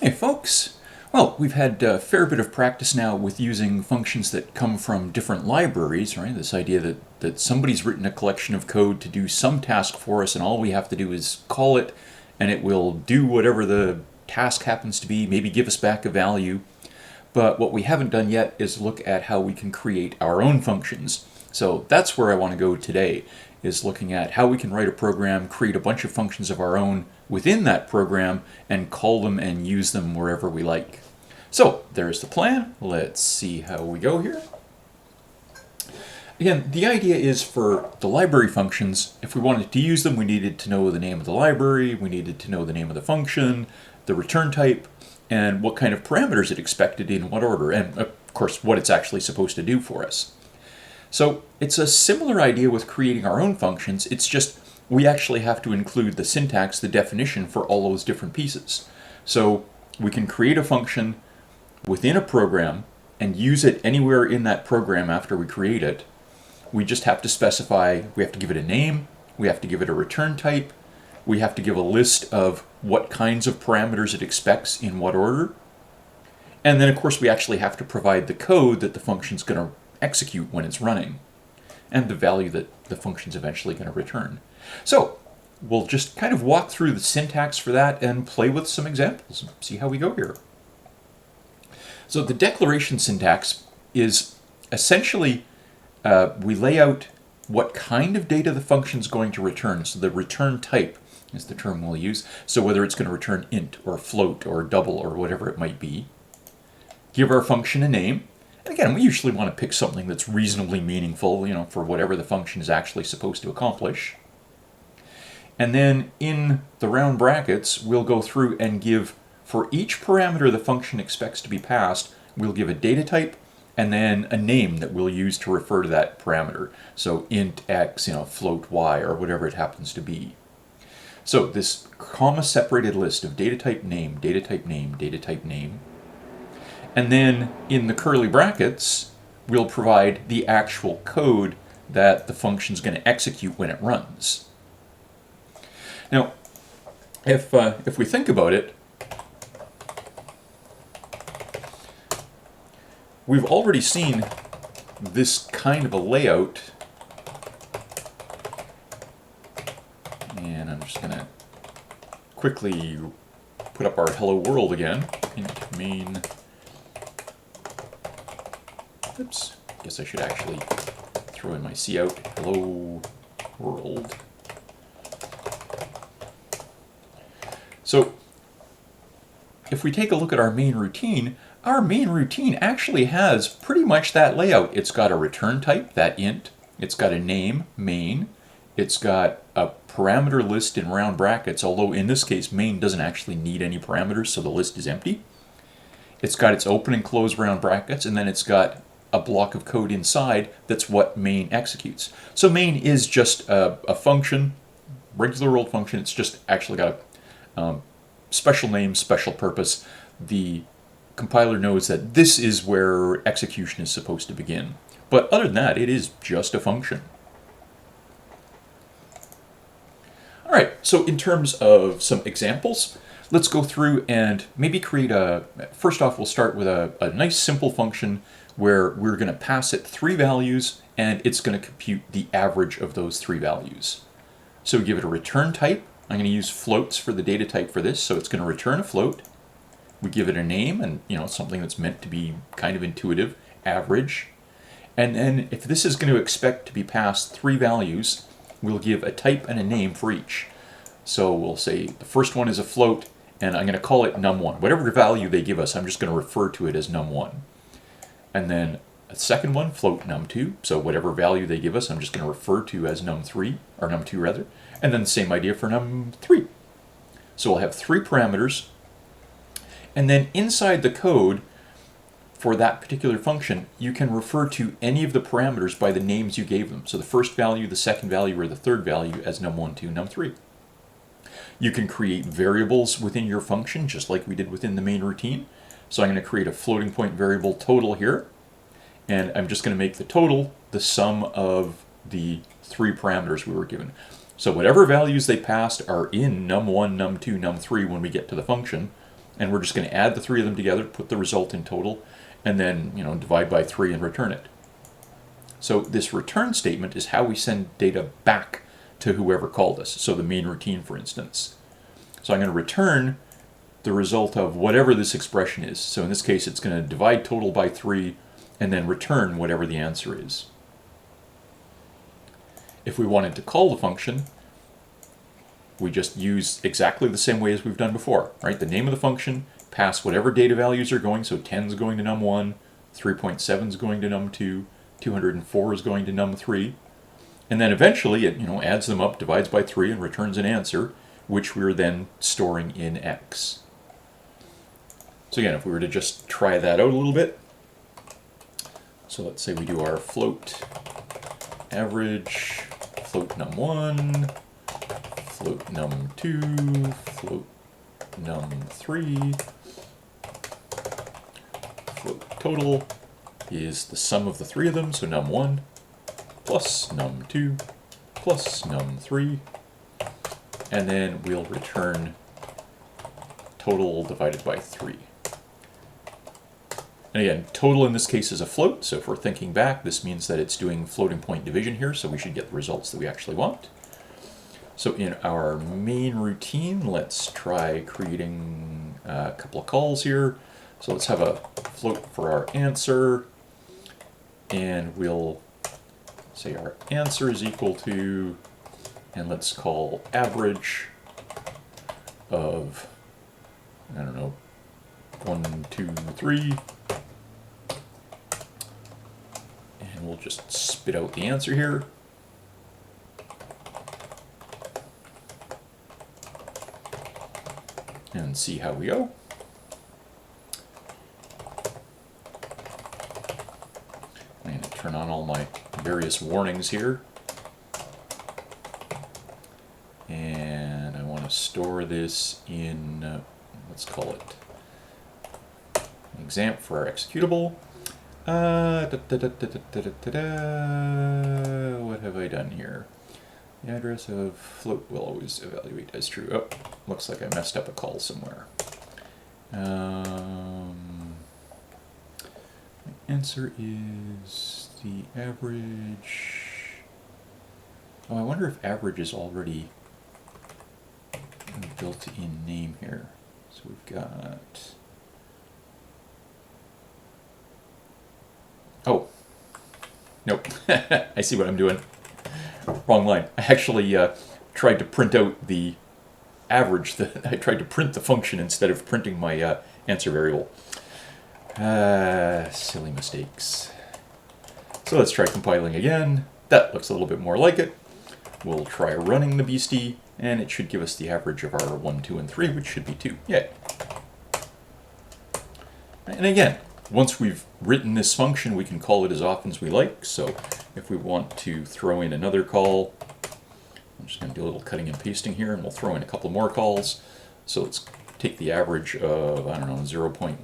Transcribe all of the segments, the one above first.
Hey folks! Well, we've had a fair bit of practice now with using functions that come from different libraries, right? This idea that somebody's written a collection of code to do some task for us and all we have to do is call it and it will do whatever the task happens to be, maybe give us back a value. But what we haven't done yet is look at how we can create our own functions. So that's where I want to go today, is looking at how we can write a program, create a bunch of functions of our own within that program, and call them and use them wherever we like. So there's the plan. Let's see how we go here. Again, the idea is for the library functions, if we wanted to use them, we needed to know the name of the library, we needed to know the name of the function, the return type, and what kind of parameters it expected in what order, and of course what it's actually supposed to do for us. So it's a similar idea with creating our own functions, it's just we actually have to include the syntax, the definition for all those different pieces. So we can create a function within a program and use it anywhere in that program after we create it. We just have to specify, we have to give it a name, we have to give it a return type, we have to give a list of what kinds of parameters it expects in what order, and then of course we actually have to provide the code that the function's going to execute when it's running, and the value that the function's eventually going to return. So we'll just kind of walk through the syntax for that and play with some examples and see how we go here. So the declaration syntax is essentially we lay out what kind of data the function's going to return. So the return type is the term we'll use. So whether it's going to return int or float or double or whatever it might be. Give our function a name. And again, we usually want to pick something that's reasonably meaningful, for whatever the function is actually supposed to accomplish. And then in the round brackets, we'll go through and give, for each parameter the function expects to be passed, we'll give a data type and then a name that we'll use to refer to that parameter. So int x, float y, or whatever it happens to be. So this comma-separated list of data type name, data type name, data type name. And then in the curly brackets, we'll provide the actual code that the function's going to execute when it runs. Now, if we think about it, we've already seen this kind of a layout, and I'm just going to quickly put up our hello world again. Int main. Oops, guess I should actually throw in my cout. Hello world. So if we take a look at our main routine actually has pretty much that layout. It's got a return type, that int. It's got a name, main. It's got a parameter list in round brackets, although in this case main doesn't actually need any parameters, so the list is empty. It's got its open and close round brackets, and then it's got a block of code inside that's what main executes. So main is just a function, regular old function. It's just actually got a special name, special purpose. The compiler knows that this is where execution is supposed to begin. But other than that, it is just a function. All right, so in terms of some examples, let's go through and maybe create first off, we'll start with a nice simple function where we're going to pass it 3 values and it's going to compute the average of those 3 values. So we give it a return type. I'm going to use floats for the data type for this, so it's going to return a float. We give it a name and something that's meant to be kind of intuitive, average. And then if this is going to expect to be passed 3 values, we'll give a type and a name for each. So we'll say the first one is a float and I'm going to call it num1. Whatever value they give us, I'm just going to refer to it as num1. And then a second one, float num2. So whatever value they give us, I'm just going to refer to as num3, or num2 rather. And then the same idea for num3. So we'll have 3 parameters. And then inside the code for that particular function, you can refer to any of the parameters by the names you gave them. So the first value, the second value, or the third value as num1, 2, num3. You can create variables within your function, just like we did within the main routine. So I'm going to create a floating point variable total here. And I'm just going to make the total the sum of the 3 parameters we were given. So whatever values they passed are in num1, num2, num3 when we get to the function. and we're just going to add the three of them together, put the result in total, and then divide by 3 and return it. So this return statement is how we send data back to whoever called us. So the main routine, for instance. So I'm going to return the result of whatever this expression is. So in this case, it's going to divide total by 3 and then return whatever the answer is. If we wanted to call the function, we just use exactly the same way as we've done before, right? The name of the function, pass whatever data values are going. So 10 is going to num1, 3.7 is going to num2, 204 is going to num3. And then eventually it adds them up, divides by 3, and returns an answer, which we're then storing in X. So again, if we were to just try that out a little bit, so let's say we do our float average, float num1, float num2, float num3, float total is the sum of the three of them, so num1 plus num2 plus num3, and then we'll return total divided by 3. And again, total in this case is a float, so if we're thinking back, this means that it's doing floating point division here, so we should get the results that we actually want. So in our main routine, let's try creating a couple of calls here. So let's have a float for our answer, and we'll say our answer is equal to, and let's call average of, I don't know, 1, 2, 3. And we'll just spit out the answer here. And see how we go. I'm going to turn on all my various warnings here. And I want to store this in, let's call it an example for our executable. What have I done here? The address of float will always evaluate as true. Oh, looks like I messed up a call somewhere. My answer is the average. Oh, I wonder if average is already a built-in name here. So we've got. Oh, nope. I see what I'm doing. Wrong line. I actually tried to print out the average. I tried to print the function instead of printing my answer variable. Silly mistakes. So let's try compiling again. That looks a little bit more like it. We'll try running the beastie, and it should give us the average of our 1, 2, and 3, which should be 2. Yay. And again, once we've written this function, we can call it as often as we like. So if we want to throw in another call, I'm just going to do a little cutting and pasting here, and we'll throw in a couple more calls. So let's take the average of, I don't know, 0.1,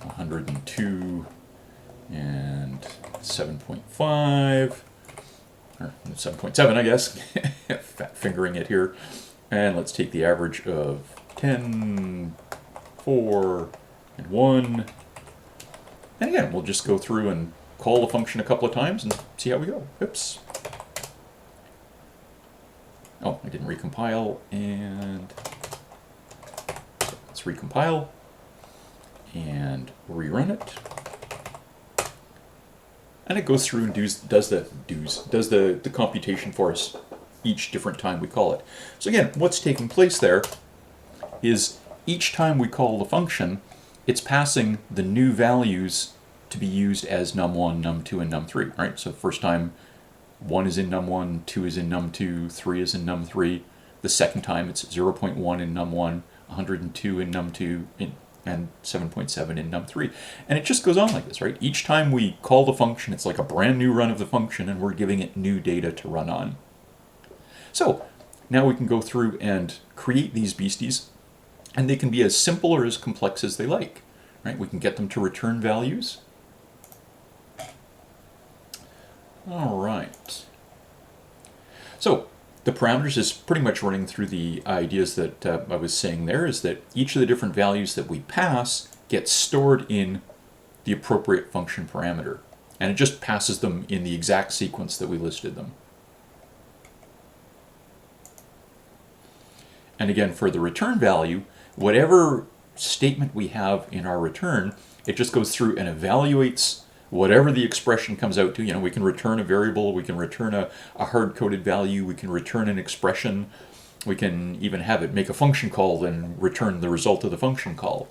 102, and 7.5, or 7.7, I guess. Fat fingering it here. And let's take the average of 10, 4, and 1. And again, we'll just go through and call the function a couple of times and see how we go. Oops. Oh, I didn't recompile, and let's recompile and rerun it. And it goes through and does the computation for us each different time we call it. So again, what's taking place there is each time we call the function, it's passing the new values to be used as num1, num2, and num3, right? So the first time 1 is in num1, 2 is in num2, 3 is in num3. The second time it's 0.1 in num1, 102 in num2, and 7.7 in num3. And it just goes on like this, right? Each time we call the function, it's like a brand new run of the function, and we're giving it new data to run on. So now we can go through and create these beasties, and they can be as simple or as complex as they like, right? We can get them to return values. All right. So the parameters is pretty much running through the ideas that I was saying there, is that each of the different values that we pass gets stored in the appropriate function parameter. And it just passes them in the exact sequence that we listed them. And again, for the return value, whatever statement we have in our return, it just goes through and evaluates whatever the expression comes out to. You know, we can return a variable, we can return a hard-coded value, we can return an expression, we can even have it make a function call and return the result of the function call.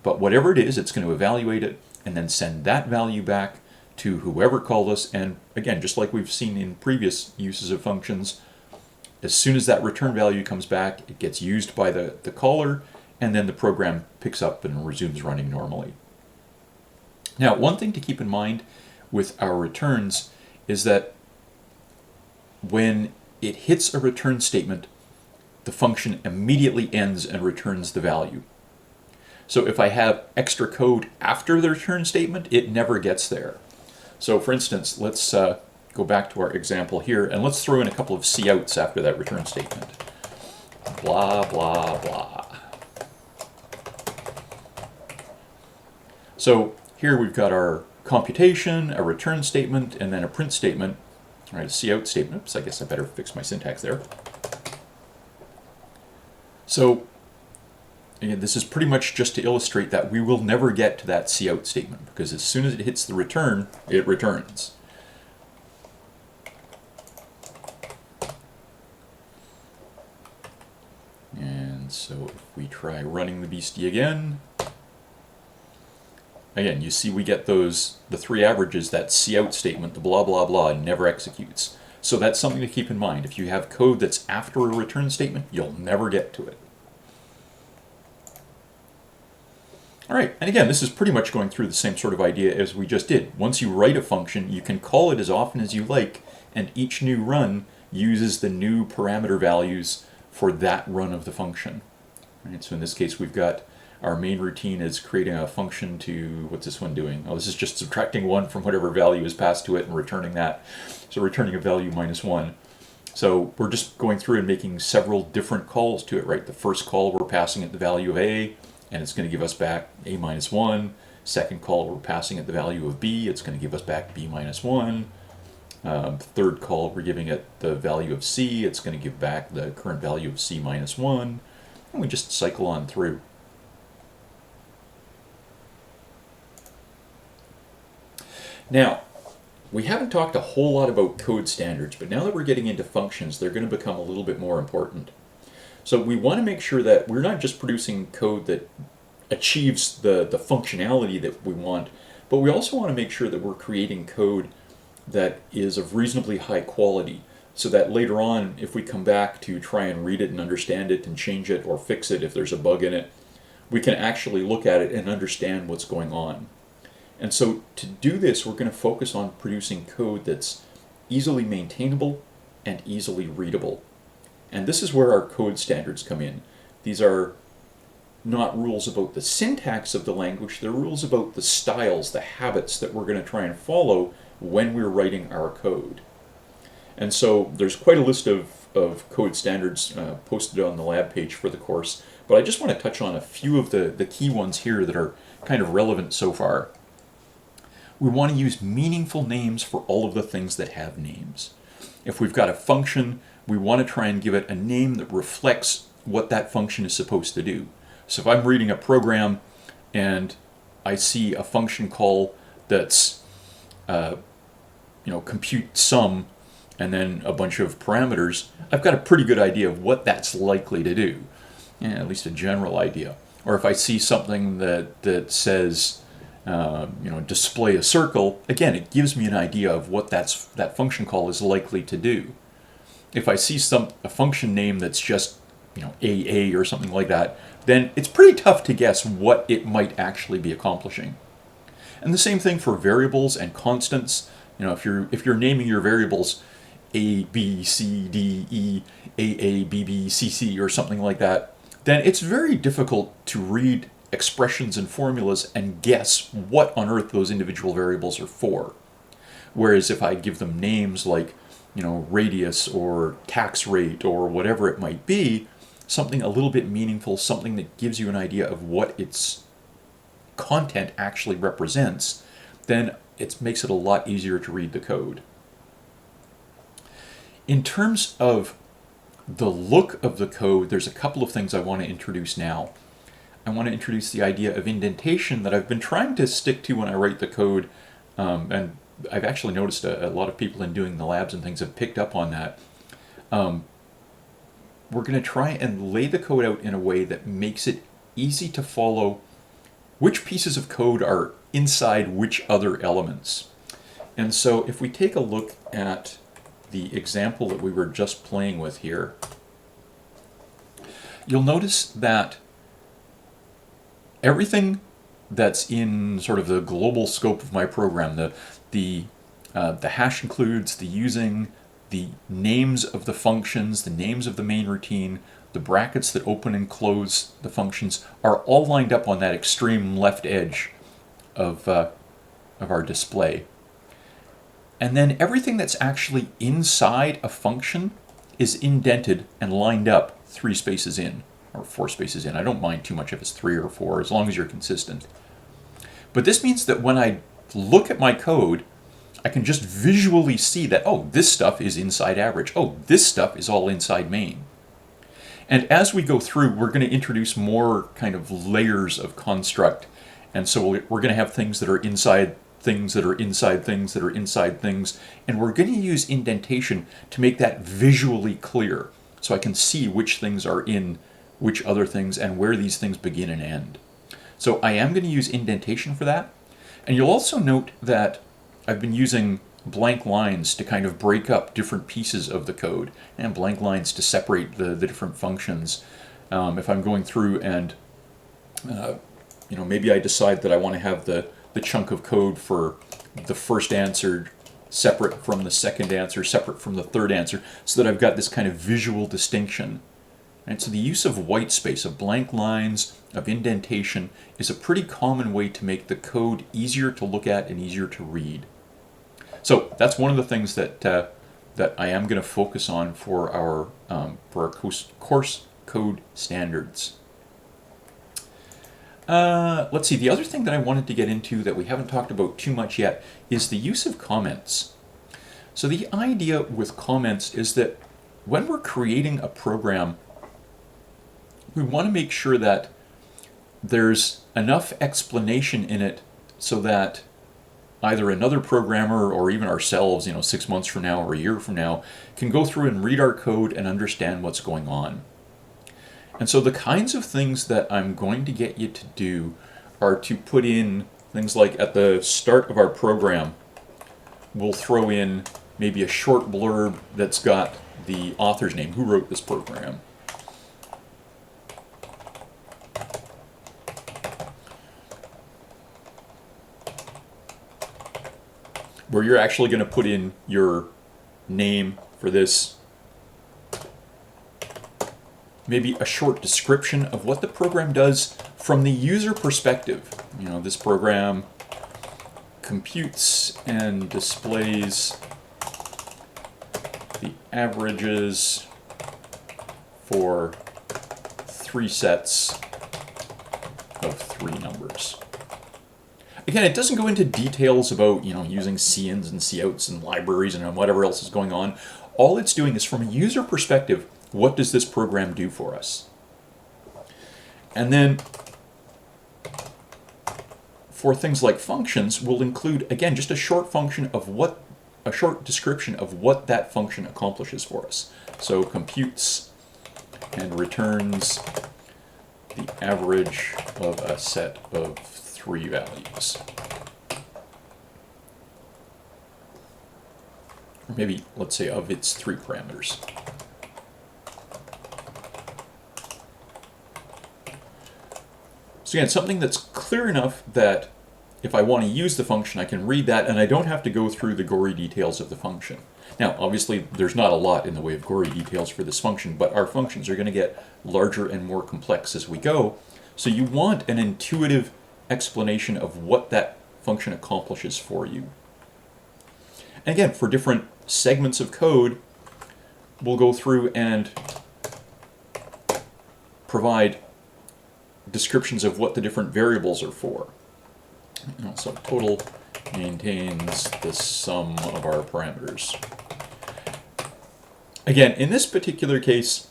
But whatever it is, it's going to evaluate it and then send that value back to whoever called us. And again, just like we've seen in previous uses of functions, as soon as that return value comes back, it gets used by the caller, and then the program picks up and resumes running normally. Now, one thing to keep in mind with our returns is that when it hits a return statement, the function immediately ends and returns the value. So if I have extra code after the return statement, it never gets there. So for instance, let's go back to our example here, and let's throw in a couple of couts after that return statement. Blah, blah, blah. So here we've got our computation, a return statement, and then a print statement. All right, a cout statement. Oops, I guess I better fix my syntax there. So again, this is pretty much just to illustrate that we will never get to that cout statement, because as soon as it hits the return, it returns. And so if we try running the beastie again, you see we get the three averages. That cout statement, the blah blah blah, never executes. So that's something to keep in mind. If you have code that's after a return statement, you'll never get to it. All right, and again, this is pretty much going through the same sort of idea as we just did. Once you write a function, you can call it as often as you like, and each new run uses the new parameter values for that run of the function. All right, so in this case, we've got our main routine is creating a function to, what's this one doing? Oh, this is just subtracting 1 from whatever value is passed to it and returning that. So returning a value -1. So we're just going through and making several different calls to it, right? The first call, we're passing it the value of A, and it's going to give us back A -1. Second call, we're passing it the value of B, it's going to give us back B -1. Third call, we're giving it the value of C, it's going to give back the current value of C -1. And we just cycle on through. Now, we haven't talked a whole lot about code standards, but now that we're getting into functions, they're going to become a little bit more important. So we want to make sure that we're not just producing code that achieves the functionality that we want, but we also want to make sure that we're creating code that is of reasonably high quality, so that later on, if we come back to try and read it and understand it and change it or fix it if there's a bug in it, we can actually look at it and understand what's going on. And so to do this, we're going to focus on producing code that's easily maintainable and easily readable. And this is where our code standards come in. These are not rules about the syntax of the language, they're rules about the styles, the habits that we're going to try and follow when we're writing our code. And so there's quite a list of code standards posted on the lab page for the course, but I just want to touch on a few of the key ones here that are kind of relevant so far. We want to use meaningful names for all of the things that have names. If we've got a function, we want to try and give it a name that reflects what that function is supposed to do. So if I'm reading a program and I see a function call that's compute sum and then a bunch of parameters, I've got a pretty good idea of what that's likely to do, at least a general idea. Or if I see something that says display a circle, again, it gives me an idea of what that function call is likely to do. If I see a function name that's just AA or something like that, then it's pretty tough to guess what it might actually be accomplishing. And the same thing for variables and constants. If you're naming your variables A, B, C, D, E, AA, BB, CC, or something like that, then it's very difficult to read expressions and formulas and guess what on earth those individual variables are for. Whereas if I give them names like radius or tax rate or whatever it might be, something a little bit meaningful, something that gives you an idea of what its content actually represents, then it makes it a lot easier to read the code. In terms of the look of the code, there's a couple of things I want to introduce now. I want to introduce the idea of indentation that I've been trying to stick to when I write the code, and I've actually noticed a lot of people in doing the labs and things have picked up on that. We're going to try and lay the code out in a way that makes it easy to follow which pieces of code are inside which other elements. And so if we take a look at the example that we were just playing with here, you'll notice that everything that's in sort of the global scope of my program, the hash includes the using, the names of the functions, the names of the main routine, the brackets that open and close the functions are all lined up on that extreme left edge of our display. And then everything that's actually inside a function is indented and lined up 3 spaces in, or 4 spaces in. I don't mind too much if it's 3 or 4, as long as you're consistent. But this means that when I look at my code, I can just visually see that, oh, this stuff is inside average. Oh, this stuff is all inside main. And as we go through, we're going to introduce more kind of layers of construct. And so we're going to have things that are inside things that are inside things that are inside things. And we're going to use indentation to make that visually clear, so I can see which things are in which other things and where these things begin and end. So I am going to use indentation for that. And you'll also note that I've been using blank lines to kind of break up different pieces of the code, and blank lines to separate the different functions. If I'm going through and maybe I decide that I want to have the chunk of code for the first answer separate from the second answer, separate from the third answer, so that I've got this kind of visual distinction. And so the use of white space, of blank lines, of indentation is a pretty common way to make the code easier to look at and easier to read. So that's one of the things that I am going to focus on for our course code standards. Let's see, the other thing that I wanted to get into that we haven't talked about too much yet is the use of comments. So the idea with comments is that when we're creating a program, we want to make sure that there's enough explanation in it so that either another programmer or even ourselves, 6 months from now or a year from now, can go through and read our code and understand what's going on. And so the kinds of things that I'm going to get you to do are to put in things like at the start of our program, we'll throw in maybe a short blurb that's got the author's name, who wrote this program. Where you're actually going to put in your name for this, maybe a short description of what the program does from the user perspective. This program computes and displays the averages for 3 sets of 3 numbers. Again, it doesn't go into details about, using cins and couts and libraries and whatever else is going on. All it's doing is, from a user perspective, what does this program do for us? And then for things like functions, we'll include, again, just a short description of what that function accomplishes for us. So computes and returns the average of a set of 3 values. Or maybe, let's say, of its 3 parameters. So again, something that's clear enough that if I want to use the function, I can read that and I don't have to go through the gory details of the function. Now, obviously, there's not a lot in the way of gory details for this function, but our functions are going to get larger and more complex as we go. So you want an intuitive explanation of what that function accomplishes for you. And again, for different segments of code, we'll go through and provide descriptions of what the different variables are for. So total maintains the sum of our parameters. Again, in this particular case,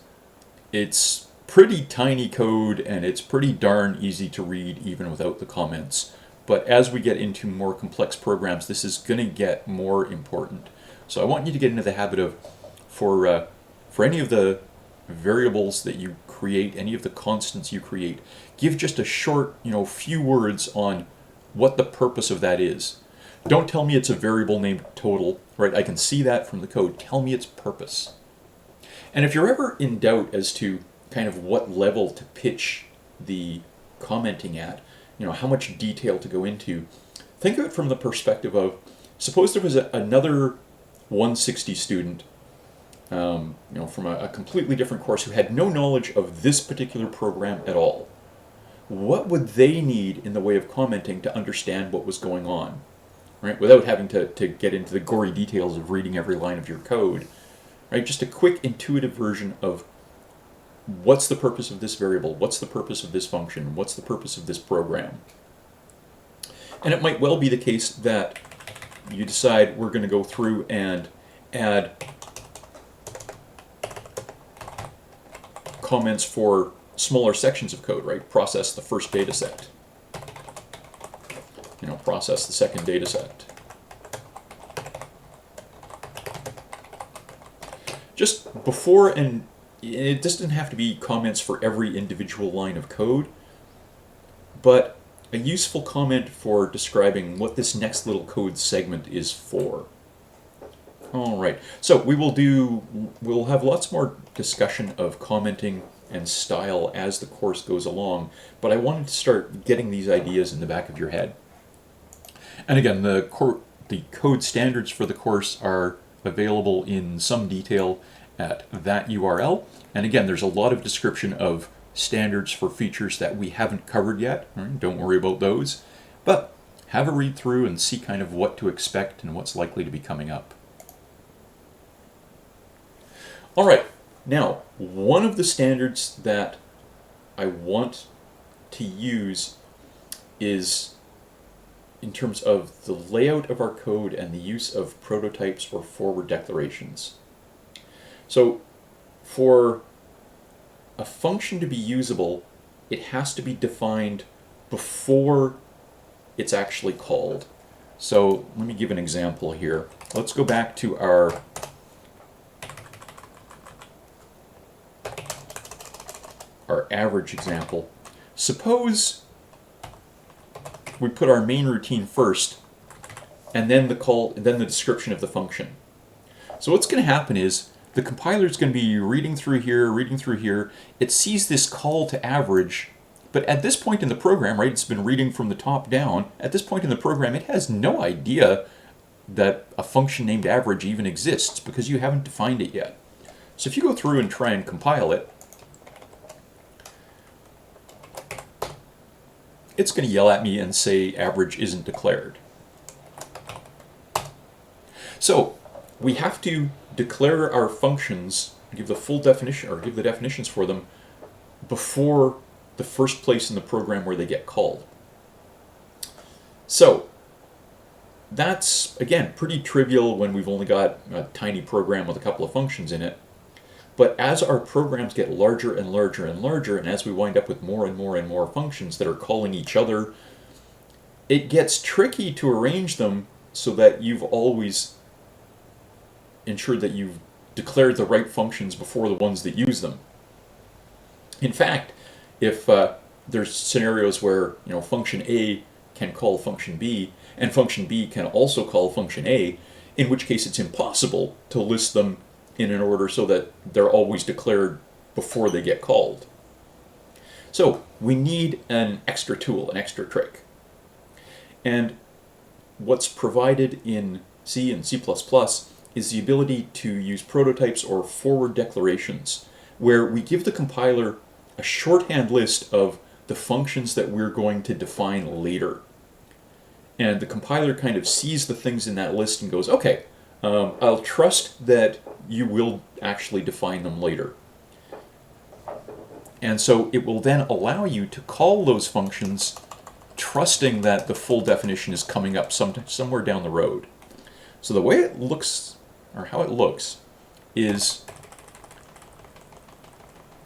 it's pretty tiny code and it's pretty darn easy to read even without the comments. But as we get into more complex programs, this is going to get more important. So I want you to get into the habit of, for any of the variables that you create, any of the constants you create, give just a short, few words on what the purpose of that is. Don't tell me it's a variable named total, right? I can see that from the code. Tell me its purpose. And if you're ever in doubt as to kind of what level to pitch the commenting at, how much detail to go into, think of it from the perspective of, suppose there was another 160 student, from a completely different course who had no knowledge of this particular program at all. What would they need in the way of commenting to understand what was going on, right? Without having to get into the gory details of reading every line of your code, right? Just a quick intuitive version of what's the purpose of this variable, what's the purpose of this function, what's the purpose of this program. And it might well be the case that you decide we're going to go through and add comments for smaller sections of code, right? Process the first data set. Process the second data set. Just before, and it doesn't have to be comments for every individual line of code, but a useful comment for describing what this next little code segment is for. All right, so we'll have lots more discussion of commenting and style as the course goes along, but I wanted to start getting these ideas in the back of your head. And again, the code standards for the course are available in some detail at that URL. And again, there's a lot of description of standards for features that we haven't covered yet. Right? Don't worry about those, but have a read through and see kind of what to expect and what's likely to be coming up. All right, now one of the standards that I want to use is in terms of the layout of our code and the use of prototypes or forward declarations. So for a function to be usable, it has to be defined before it's actually called. So let me give an example here. Let's go back to our average example. Suppose we put our main routine first, and then the description of the function. So what's going to happen is the compiler is going to be reading through here. It sees this call to average, but at this point in the program, right, it's been reading from the top down. At this point in the program, it has no idea that a function named average even exists because you haven't defined it yet. So if you go through and try and compile it, it's going to yell at me and say average isn't declared. So we have to declare our functions, give the full definition or give the definitions for them before the first place in the program where they get called. So that's, again, pretty trivial when we've only got a tiny program with a couple of functions in it. But as our programs get larger and larger and larger, and as we wind up with more and more and more functions that are calling each other, it gets tricky to arrange them so that you've always ensured that you've declared the right functions before the ones that use them. In fact, if there's scenarios where function A can call function B, and function B can also call function A, in which case it's impossible to list them in an order so that they're always declared before they get called. So we need an extra tool, an extra trick. And what's provided in C and C++ is the ability to use prototypes or forward declarations, where we give the compiler a shorthand list of the functions that we're going to define later. And the compiler kind of sees the things in that list and goes, okay, I'll trust that you will actually define them later. And so it will then allow you to call those functions trusting that the full definition is coming up somewhere down the road. So the way it looks, or how it looks, is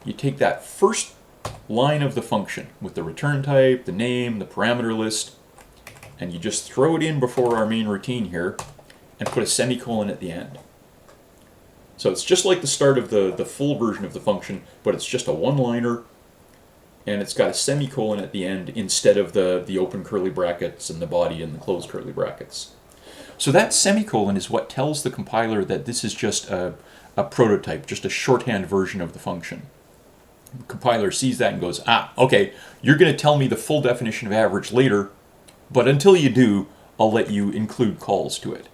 you take that first line of the function with the return type, the name, the parameter list, and you just throw it in before our main routine here and put a semicolon at the end. So it's just like the start of the full version of the function, but it's just a one-liner, and it's got a semicolon at the end instead of the open curly brackets and the body and the closed curly brackets. So that semicolon is what tells the compiler that this is just a prototype, just a shorthand version of the function. The compiler sees that and goes, okay, you're going to tell me the full definition of average later, but until you do, I'll let you include calls to it.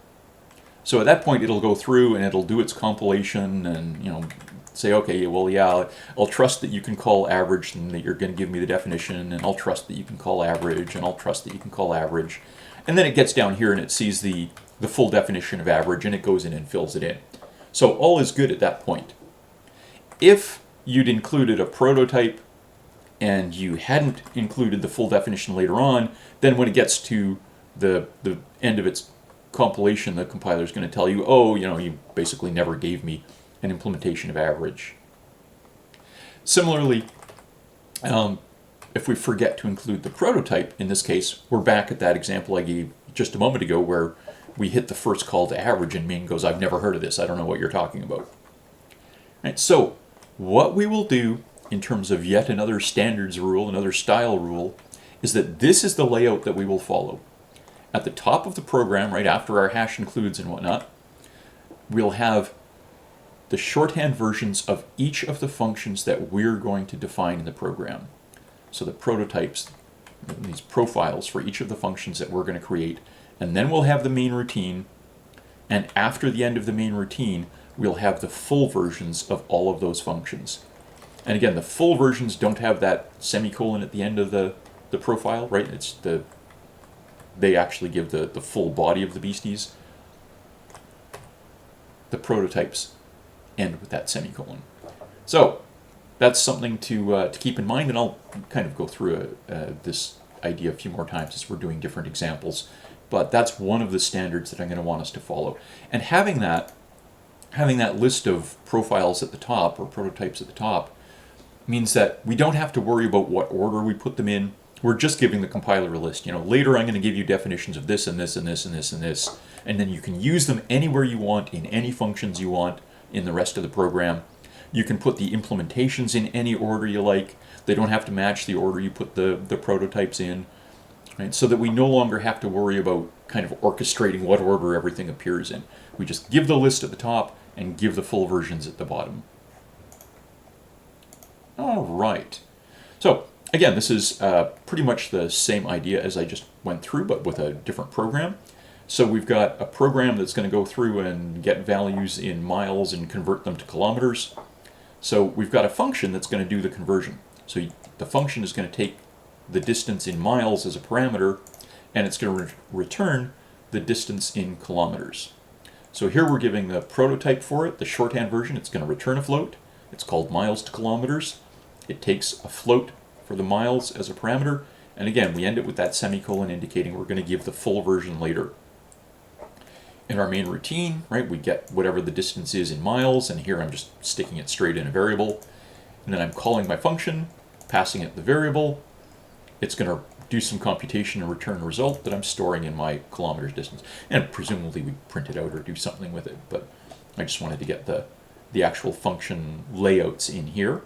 So at that point, it'll go through and it'll do its compilation and say, okay, well, yeah, I'll trust that you can call average and that you're going to give me the definition, and I'll trust that you can call average, and I'll trust that you can call average. And then it gets down here and it sees the full definition of average, and it goes in and fills it in. So all is good at that point. If you'd included a prototype and you hadn't included the full definition later on, then when it gets to the end of its compilation, the compiler is going to tell you, oh, you basically never gave me an implementation of average. Similarly, if we forget to include the prototype, in this case, we're back at that example I gave just a moment ago where we hit the first call to average and main goes, I've never heard of this, I don't know what you're talking about. Right, so what we will do in terms of yet another standards rule, another style rule, is that this is the layout that we will follow. At the top of the program, right after our hash includes and whatnot, we'll have the shorthand versions of each of the functions that we're going to define in the program. So the prototypes, these profiles for each of the functions that we're going to create, and then we'll have the main routine, and after the end of the main routine, we'll have the full versions of all of those functions. And again, the full versions don't have that semicolon at the end of the profile, right? They actually give the full body of the beasties. The prototypes end with that semicolon. So that's something to keep in mind, and I'll kind of go through this idea a few more times as we're doing different examples. But that's one of the standards that I'm going to want us to follow. And having that list of profiles at the top, or prototypes at the top, means that we don't have to worry about what order we put them in. We're just giving the compiler a list. Later I'm going to give you definitions of this and this and this and this and this, and then you can use them anywhere you want, in any functions you want in the rest of the program. You can put the implementations in any order you like. They don't have to match the order you put the prototypes in, right? So that we no longer have to worry about kind of orchestrating what order everything appears in. We just give the list at the top and give the full versions at the bottom. All right. So again, this is pretty much the same idea as I just went through, but with a different program. So we've got a program that's going to go through and get values in miles and convert them to kilometers. So we've got a function that's going to do the conversion. So the function is going to take the distance in miles as a parameter, and it's going to return the distance in kilometers. So here we're giving the prototype for it, the shorthand version. It's going to return a float. It's called miles to kilometers. It takes a float for the miles as a parameter, and again, we end it with that semicolon indicating we're going to give the full version later. In our main routine, right, we get whatever the distance is in miles, and here I'm just sticking it straight in a variable, and then I'm calling my function, passing it the variable. It's going to do some computation and return a result that I'm storing in my kilometers distance, and presumably we print it out or do something with it, but I just wanted to get the actual function layouts in here.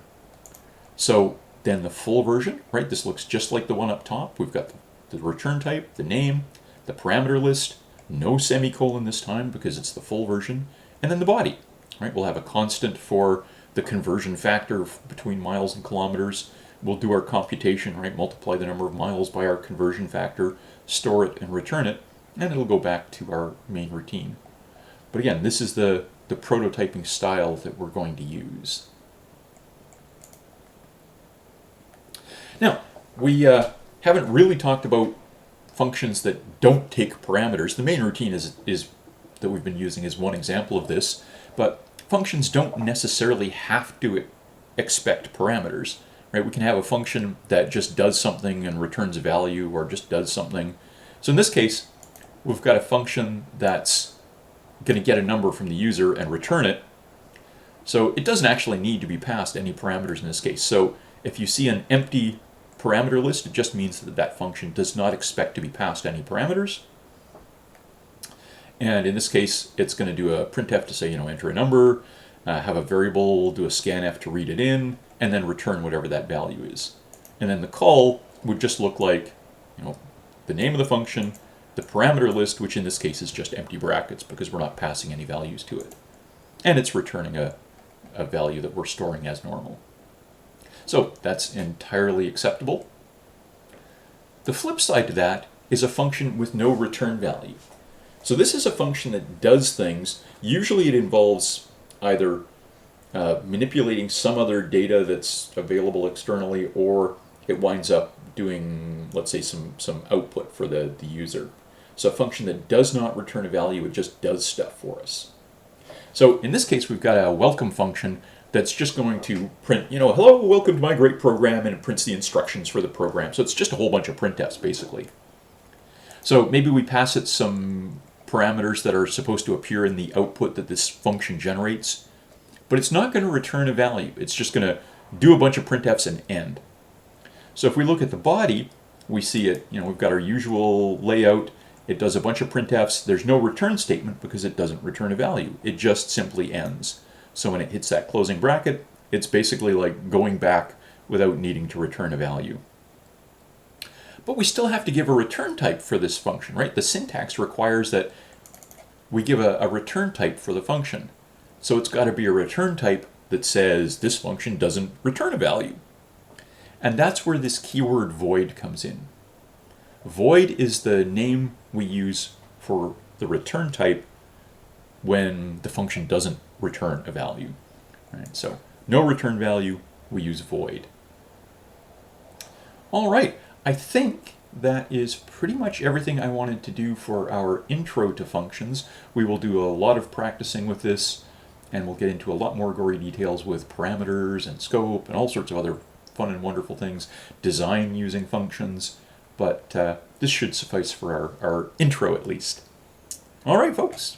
So then the full version, right, this looks just like the one up top. We've got the return type, the name, the parameter list, no semicolon this time because it's the full version, and then the body, right? We'll have a constant for the conversion factor between miles and kilometers. We'll do our computation, right? Multiply the number of miles by our conversion factor, store it and return it, and it'll go back to our main routine. But again, this is the prototyping style that we're going to use. Now, we haven't really talked about functions that don't take parameters. The main routine is that we've been using is one example of this, but functions don't necessarily have to expect parameters, right? We can have a function that just does something and returns a value, or just does something. So in this case, we've got a function that's going to get a number from the user and return it. So it doesn't actually need to be passed any parameters in this case. So if you see an empty parameter list, it just means that that function does not expect to be passed any parameters. And in this case, it's going to do a printf to say, enter a number, have a variable, do a scanf to read it in, and then return whatever that value is. And then the call would just look like, the name of the function, the parameter list, which in this case is just empty brackets because we're not passing any values to it. And it's returning a value that we're storing as normal. So that's entirely acceptable. The flip side to that is a function with no return value. So this is a function that does things. Usually it involves either manipulating some other data that's available externally, or it winds up doing, let's say, some output for the user. So a function that does not return a value, it just does stuff for us. So in this case, we've got a welcome function that's just going to print, hello, welcome to my great program, and it prints the instructions for the program. So it's just a whole bunch of printfs, basically. So maybe we pass it some parameters that are supposed to appear in the output that this function generates, but it's not going to return a value. It's just going to do a bunch of printfs and end. So if we look at the body, we see it, we've got our usual layout. It does a bunch of printfs. There's no return statement because it doesn't return a value. It just simply ends. So when it hits that closing bracket, it's basically like going back without needing to return a value. But we still have to give a return type for this function, right? The syntax requires that we give a return type for the function. So it's got to be a return type that says this function doesn't return a value. And that's where this keyword void comes in. Void is the name we use for the return type when the function doesn't return a value. Right? So no return value, we use void. All right, I think that is pretty much everything I wanted to do for our intro to functions. We will do a lot of practicing with this, and we'll get into a lot more gory details with parameters and scope and all sorts of other fun and wonderful things, design using functions, but this should suffice for our intro at least. All right, folks.